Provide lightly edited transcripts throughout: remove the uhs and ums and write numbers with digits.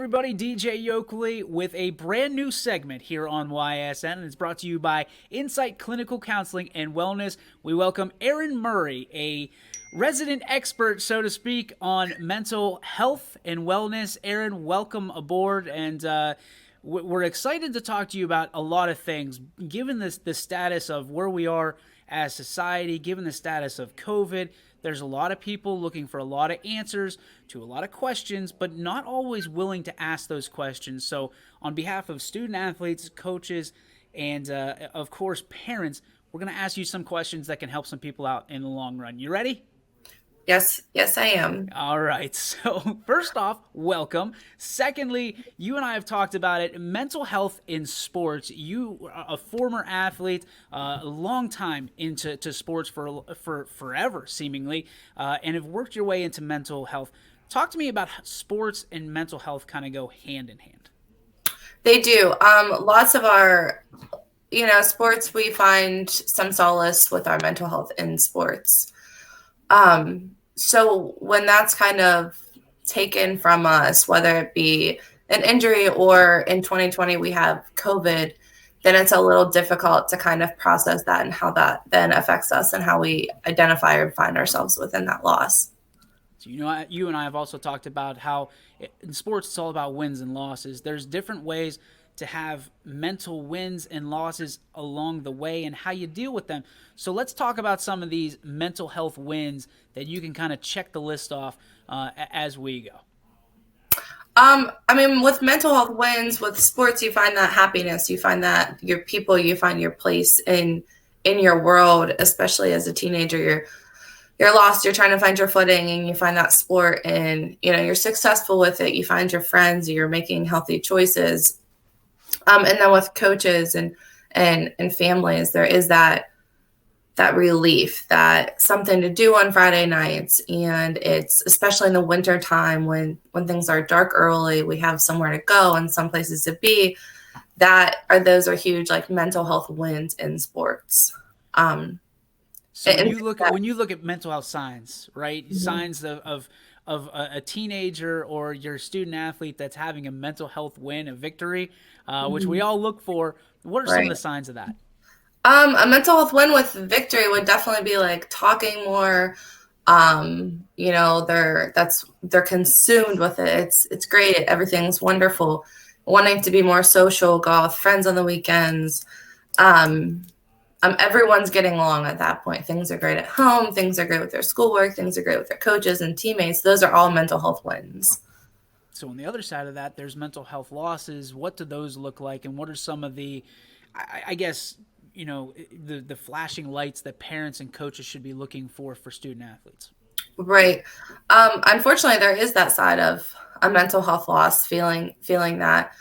everybody, DJ Yokley with a brand new segment here on YSN, and it's brought to you by Insight Clinical Counseling and Wellness. We welcome Aaron Murray, a resident expert, so to speak, on mental health and wellness. Aaron, welcome aboard, and we're excited to talk to you about a lot of things, given the status of where we are as society, given the status of COVID. There's a lot of people looking for a lot of answers to a lot of questions, but not always willing to ask those questions. So on behalf of student athletes, coaches, and of course parents, we're going to ask you some questions that can help some people out in the long run. You ready? Yes, I am. All right. So first off, welcome. Secondly, you and I have talked about it. Mental health in sports. You are a former athlete, a long time into sports for forever, seemingly, and have worked your way into mental health. Talk to me about sports and mental health kind of go hand in hand. They do. Lots of our, sports, we find some solace with our mental health in sports. So when that's kind of taken from us, whether it be an injury or in 2020 we have COVID, then it's a little difficult to kind of process that and how that then affects us and how we identify or find ourselves within that loss. So, you and I have also talked about how in sports it's all about wins and losses. There's different ways to have mental wins and losses along the way and how you deal with them. So let's talk about some of these mental health wins that you can kind of check the list off as we go. With mental health wins, with sports, you find that happiness, you find that your people, you find your place in your world, especially as a teenager. You're lost, you're trying to find your footing, and you find that sport, and you're successful with it. You find your friends, you're making healthy choices. And then with coaches and families, there is that relief, that something to do on Friday nights. And it's especially in the winter time when things are dark early, we have somewhere to go and some places to be. Those are huge, like, mental health wins in sports. So when you look at mental health signs, right? Mm-hmm. Signs of a teenager or your student athlete that's having a mental health win, a victory, which we all look for. What are some of the signs of that? A mental health win with victory would definitely be like talking more. They're consumed with it. It's great. Everything's wonderful. Wanting to be more social, go out with friends on the weekends. Everyone's getting along at that point. Things are great at home. Things are great with their schoolwork. Things are great with their coaches and teammates. Those are all mental health wins. So on the other side of that, there's mental health losses. What do those look like? And what are some of the, I guess, the flashing lights that parents and coaches should be looking for student athletes? Right. Unfortunately, there is that side of a mental health loss, feeling that.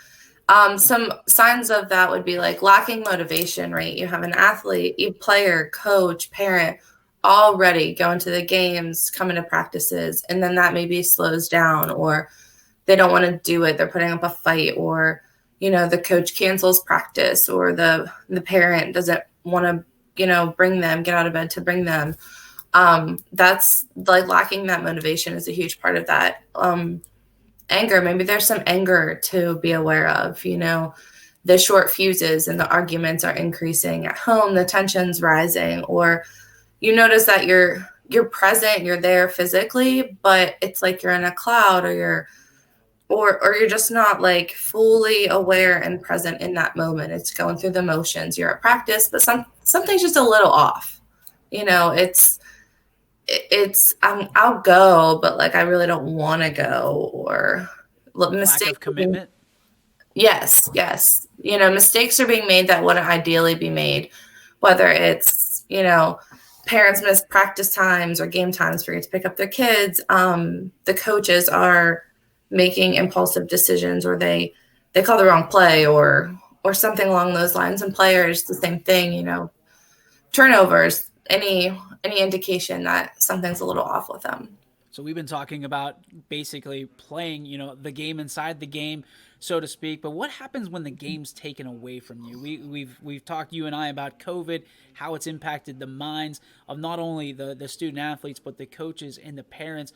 Some signs of that would be like lacking motivation, right? You have an athlete, player, coach, parent, already going to the games, coming to practices, and then that maybe slows down, or they don't want to do it. They're putting up a fight, or, the coach cancels practice, or the parent doesn't want to, bring them, get out of bed to bring them. That's like lacking that motivation is a huge part of that. Anger, maybe there's some anger to be aware of, the short fuses and the arguments are increasing at home, the tension's rising, or you notice that you're present, you're there physically, but it's like you're in a cloud, or you're just not like fully aware and present in that moment. It's going through the motions. You're at practice, but something's just a little off. I'll go, but like I really don't want to go, or lack of commitment. Yes. Mistakes are being made that wouldn't ideally be made, whether it's, parents miss practice times or game times for you to pick up their kids. The coaches are making impulsive decisions, or they call the wrong play or something along those lines. And players, the same thing, turnovers, any indication that something's a little off with them. So we've been talking about basically playing, the game inside the game, so to speak. But what happens when the game's taken away from you? We've talked, you and I, about COVID, how it's impacted the minds of not only the student athletes, but the coaches and the parents.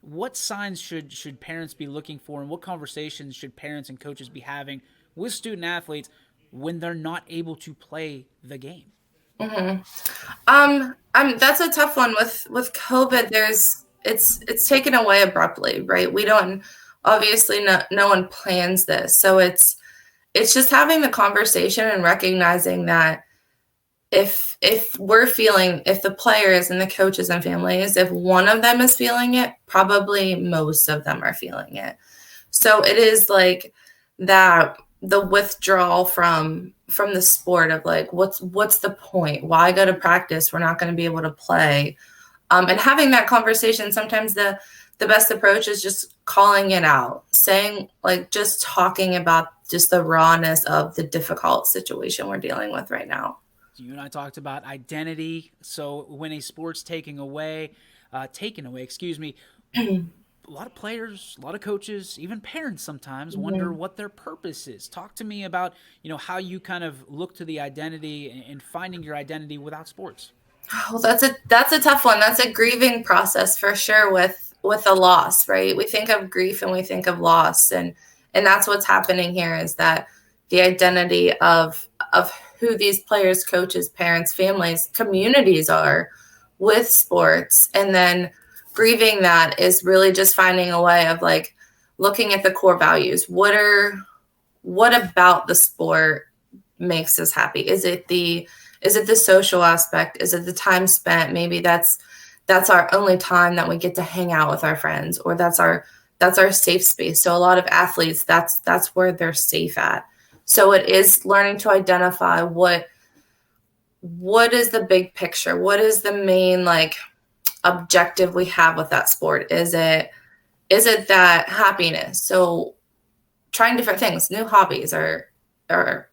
what signs should parents be looking for, and what conversations should parents and coaches be having with student athletes when they're not able to play the game? Mm-hmm. That's a tough one with COVID. It's taken away abruptly, right? We don't obviously no one plans this, so it's just having the conversation and recognizing that if we're feeling, if the players and the coaches and families, if one of them is feeling it, probably most of them are feeling it. So it is like that, the withdrawal from the sport of like, what's the point? Why go to practice? We're not going to be able to play. And having that conversation, sometimes the best approach is just calling it out, saying, like, just talking about just the rawness of the difficult situation we're dealing with right now. You and I talked about identity. So when a sport's taken away, excuse me, a lot of players, a lot of coaches, even parents sometimes wonder what their purpose is. Talk to me about, how you kind of look to the identity and finding your identity without sports. Well, that's a tough one. That's a grieving process for sure with a loss, right? We think of grief and we think of loss, and that's what's happening here, is that the identity of who these players, coaches, parents, families, communities are with sports, and then grieving that is really just finding a way of like looking at the core values. What about the sport makes us happy? Is it the social aspect? Is it the time spent? Maybe that's our only time that we get to hang out with our friends, or that's our safe space. So a lot of athletes, that's where they're safe at. So it is learning to identify what is the big picture? What is the main like objective we have with that sport? Is it that happiness? So trying different things, new hobbies are our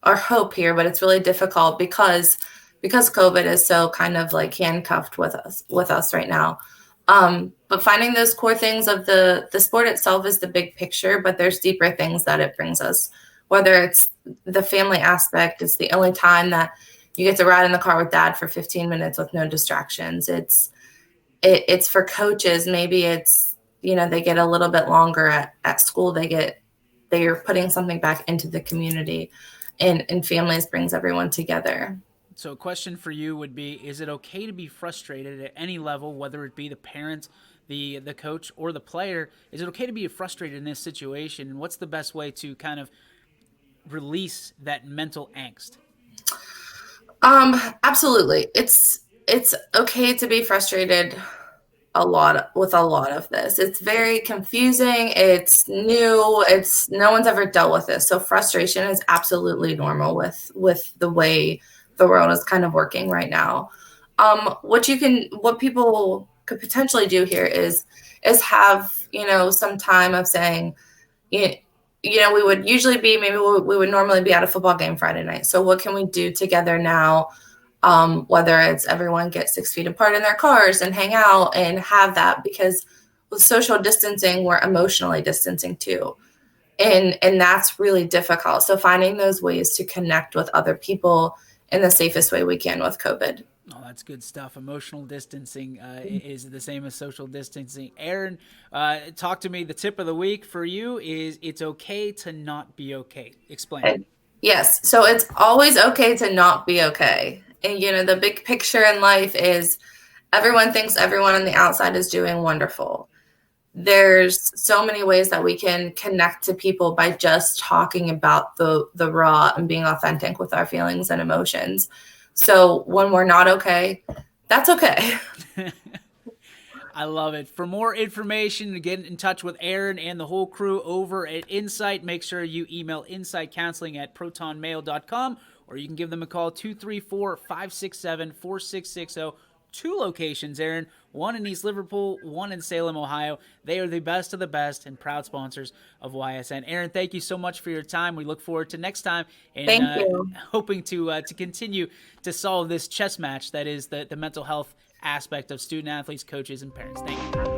hope here, but it's really difficult because COVID is so kind of like handcuffed with us right now. But finding those core things of the sport itself is the big picture, but there's deeper things that it brings us, whether it's the family aspect. It's the only time that you get to ride in the car with dad for 15 minutes with no distractions. It's for coaches. Maybe it's, they get a little bit longer at school. They're putting something back into the community, and families brings everyone together. So a question for you would be, is it okay to be frustrated at any level, whether it be the parent, the coach, or the player? Is it okay to be frustrated in this situation? And what's the best way to kind of release that mental angst? Absolutely. It's okay to be frustrated a lot of this. It's very confusing. It's new. No one's ever dealt with this. So frustration is absolutely normal with the way the world is kind of working right now. What people could potentially do here is have, some time of saying, we would usually be, maybe we would normally be at a football game Friday night. So what can we do together now? Whether it's everyone get 6 feet apart in their cars and hang out and have that, because with social distancing, we're emotionally distancing too. And that's really difficult. So finding those ways to connect with other people in the safest way we can with COVID. Oh, that's good stuff. Emotional distancing is the same as social distancing. Erin, talk to me. The tip of the week for you is it's okay to not be okay. Explain. Yes. So it's always okay to not be okay. And, the big picture in life is everyone thinks everyone on the outside is doing wonderful. There's so many ways that we can connect to people by just talking about the raw and being authentic with our feelings and emotions. So when we're not okay, that's okay. I love it. For more information, to get in touch with Erin and the whole crew over at Insight, make sure you email insightcounseling@protonmail.com, or you can give them a call, 234-567-4660. 2 locations, Erin, one in East Liverpool, one in Salem, Ohio. They are the best of the best and proud sponsors of YSN. Erin, thank you so much for your time. We look forward to next time, and Thank you. hoping to continue to solve this chess match that is the mental health aspect of student athletes, coaches, and parents. Thank you.